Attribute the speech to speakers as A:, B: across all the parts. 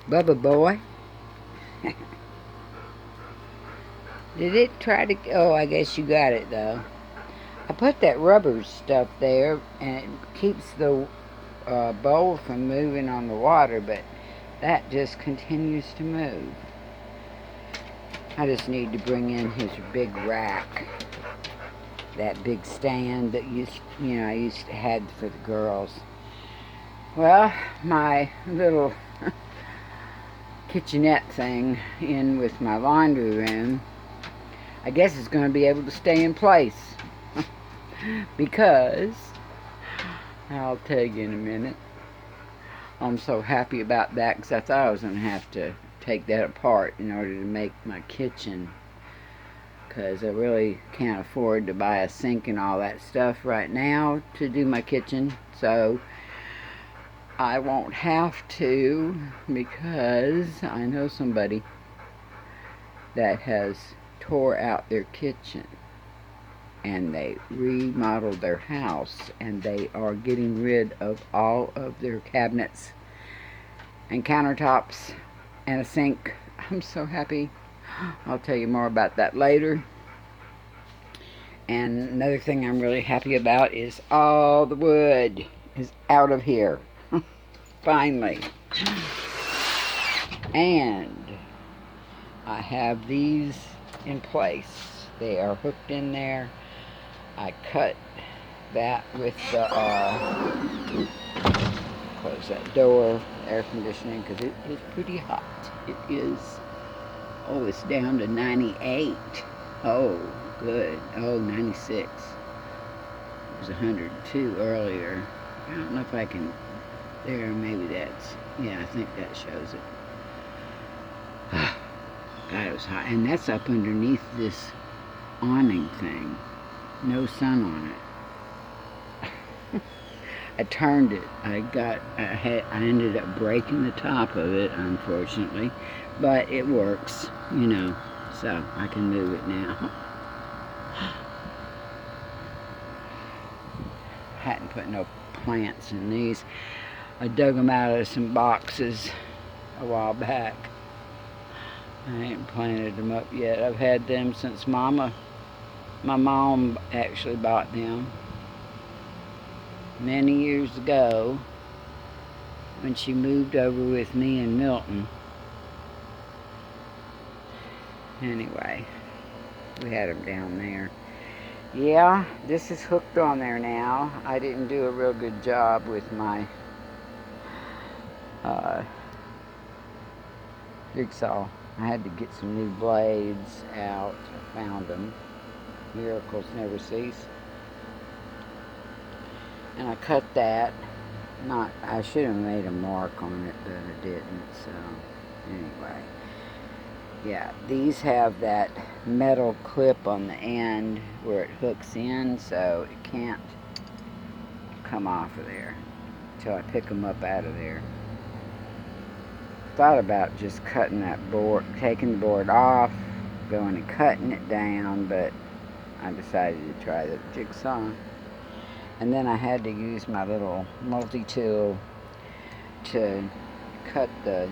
A: Bubba boy. Did it try to... Oh, I guess you got it, though. I put that rubber stuff there, and it keeps the bowl from moving on the water, but that just continues to move. I just need to bring in his big rack. That big stand that I used to had for the girls. Well, my little kitchenette thing in with my laundry room, I guess it's going to be able to stay in place. Because, I'll tell you in a minute, I'm so happy about that because I thought I was going to have to take that apart in order to make my kitchen, because I really can't afford to buy a sink and all that stuff right now to do my kitchen. So I won't have to, because I know somebody that has tore out their kitchen and they remodeled their house, and they are getting rid of all of their cabinets and countertops and a sink. I'm so happy. I'll tell you more about that later. And another thing I'm really happy about is all the wood is out of here. Finally. And I have these in place. They are hooked in there. I cut that with the, close that door, air conditioning, because it is pretty hot. It is, oh, it's down to 98. Oh, good. Oh, 96. It was 102 earlier. I don't know if I can, there, maybe that's, yeah, I think that shows it. God, it was hot. And that's up underneath this awning thing. No sun on it. I turned it. I ended up breaking the top of it, unfortunately, but it works, so I can move it now. Hadn't put no plants in these. I dug them out of some boxes a while back. I ain't planted them up yet. I've had them since my mom actually bought them many years ago when she moved over with me and Milton. Anyway, we had them down there. Yeah, this is hooked on there now. I didn't do a real good job with my jigsaw. I had to get some new blades out. I found them. Miracles never cease. And I cut that. I should have made a mark on it, but I didn't. So, anyway. Yeah, these have that metal clip on the end where it hooks in, so it can't come off of there until I pick them up out of there. Thought about just cutting that board, taking the board off, going and cutting it down, but I decided to try the jigsaw. And then I had to use my little multi-tool to cut the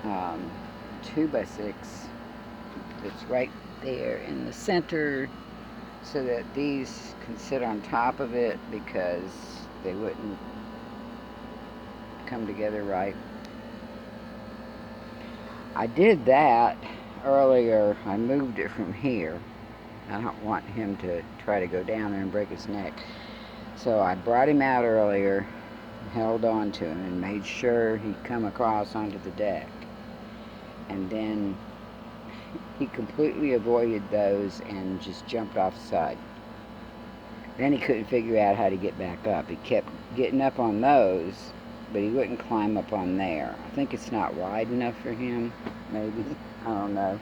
A: 2x6 that's right there in the center, so that these can sit on top of it, because they wouldn't come together right. I did that earlier. I moved it from here. I don't want him to try to go down there and break his neck. So I brought him out earlier, held on to him, and made sure he'd come across onto the deck. And then he completely avoided those and just jumped off the side. Then he couldn't figure out how to get back up. He kept getting up on those, but he wouldn't climb up on there. I think it's not wide enough for him, maybe. I don't know.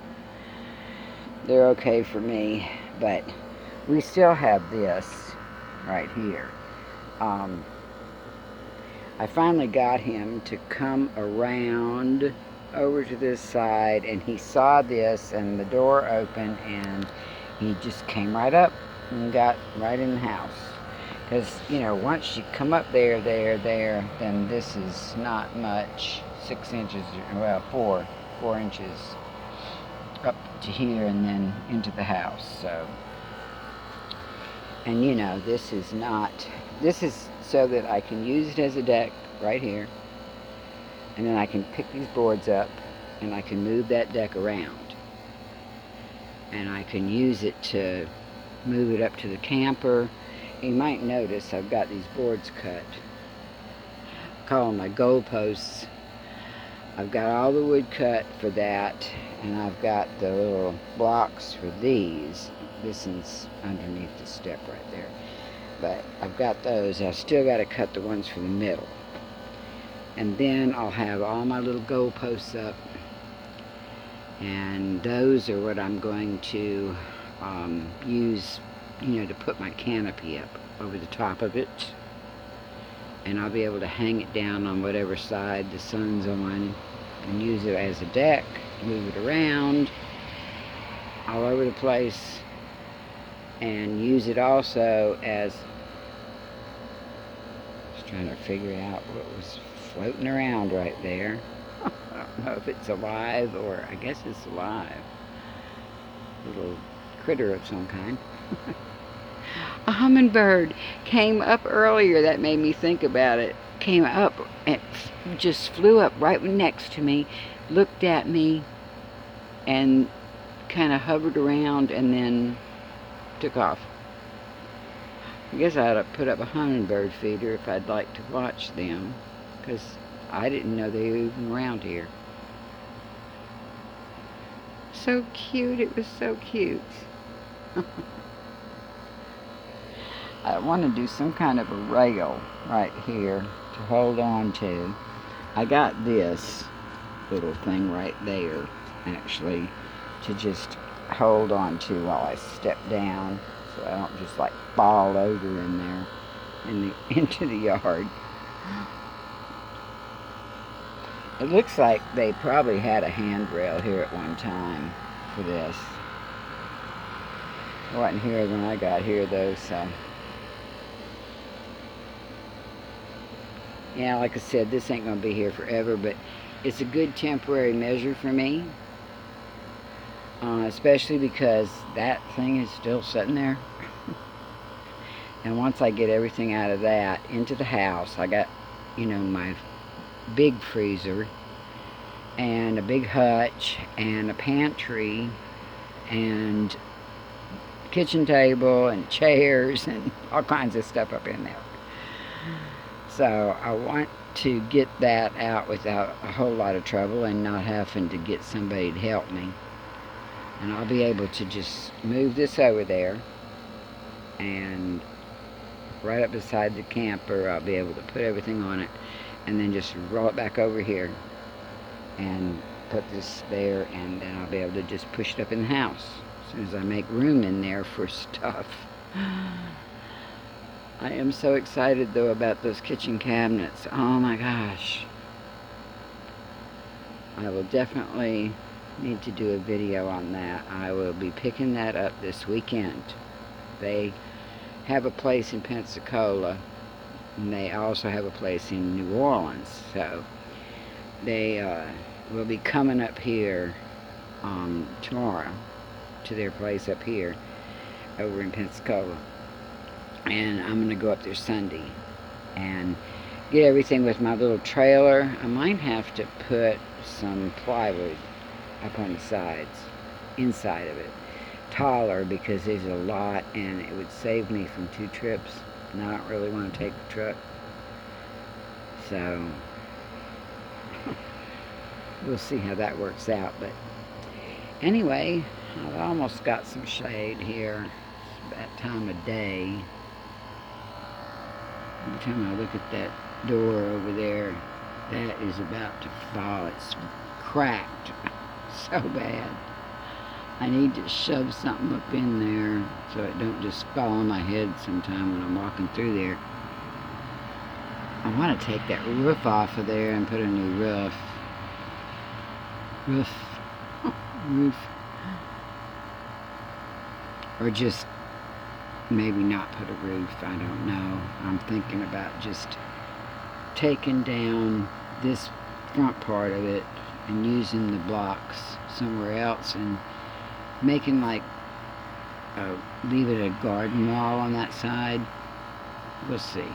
A: They're okay for me, but we still have this right here. I finally got him to come around over to this side, and he saw this and the door open, and he just came right up and got right in the house. Because, once you come up there, then this is not much 6 inches, well, 4 inches up to here and then into the house. So, and you know, this is so that I can use it as a deck right here, and then I can pick these boards up and I can move that deck around, and I can use it to move it up to the camper. You might notice I've got these boards cut. I call them my goalposts. I've got all the wood cut for that, and I've got the little blocks for these. This one's underneath the step right there. But I've got those. I've still got to cut the ones for the middle. And then I'll have all my little goalposts up. And those are what I'm going to use, you know, to put my canopy up over the top of it. And I'll be able to hang it down on whatever side the sun's on and use it as a deck, move it around all over the place, and use it also as, I was trying to figure out what was floating around right there. I don't know if it's alive, or I guess it's alive. Little critter of some kind. A hummingbird came up earlier. That made me think about it. Came up and just flew up right next to me, looked at me, and kind of hovered around and then took off. I guess I ought to put up a hummingbird feeder if I'd like to watch them, because I didn't know they were even around here. So cute. It was so cute. I want to do some kind of a rail right here to hold on to. I got this little thing right there, actually, to just hold on to while I step down, so I don't just like fall over in there into the yard. It looks like they probably had a handrail here at one time for this. I wasn't here when I got here though, so. Yeah, like I said, this ain't going to be here forever, but it's a good temporary measure for me. Especially because that thing is still sitting there. And once I get everything out of that into the house, I got, you know, my big freezer and a big hutch and a pantry and kitchen table and chairs and all kinds of stuff up in there. So I want to get that out without a whole lot of trouble and not having to get somebody to help me. And I'll be able to just move this over there, and right up beside the camper I'll be able to put everything on it and then just roll it back over here and put this there, and then I'll be able to just push it up in the house as soon as I make room in there for stuff. I am so excited though about those kitchen cabinets. Oh my gosh. I will definitely need to do a video on that. I will be picking that up this weekend. They have a place in Pensacola, and they also have a place in New Orleans. So they will be coming up here tomorrow to their place up here over in Pensacola. And I'm going to go up there Sunday and get everything with my little trailer. I might have to put some plywood up on the sides, inside of it, taller, because there's a lot and it would save me from 2 trips, and I don't really want to take the truck. So we'll see how that works out. But anyway, I've almost got some shade here. It's that time of day. Every time I look at that door over there, that is about to fall. It's cracked so bad. I need to shove something up in there so it don't just fall on my head sometime when I'm walking through there. I want to take that roof off of there and put a new roof. Roof. Or just maybe not put a roof, I don't know. I'm thinking about just taking down this front part of it and using the blocks somewhere else and making like leave it a garden wall on that side. We'll see.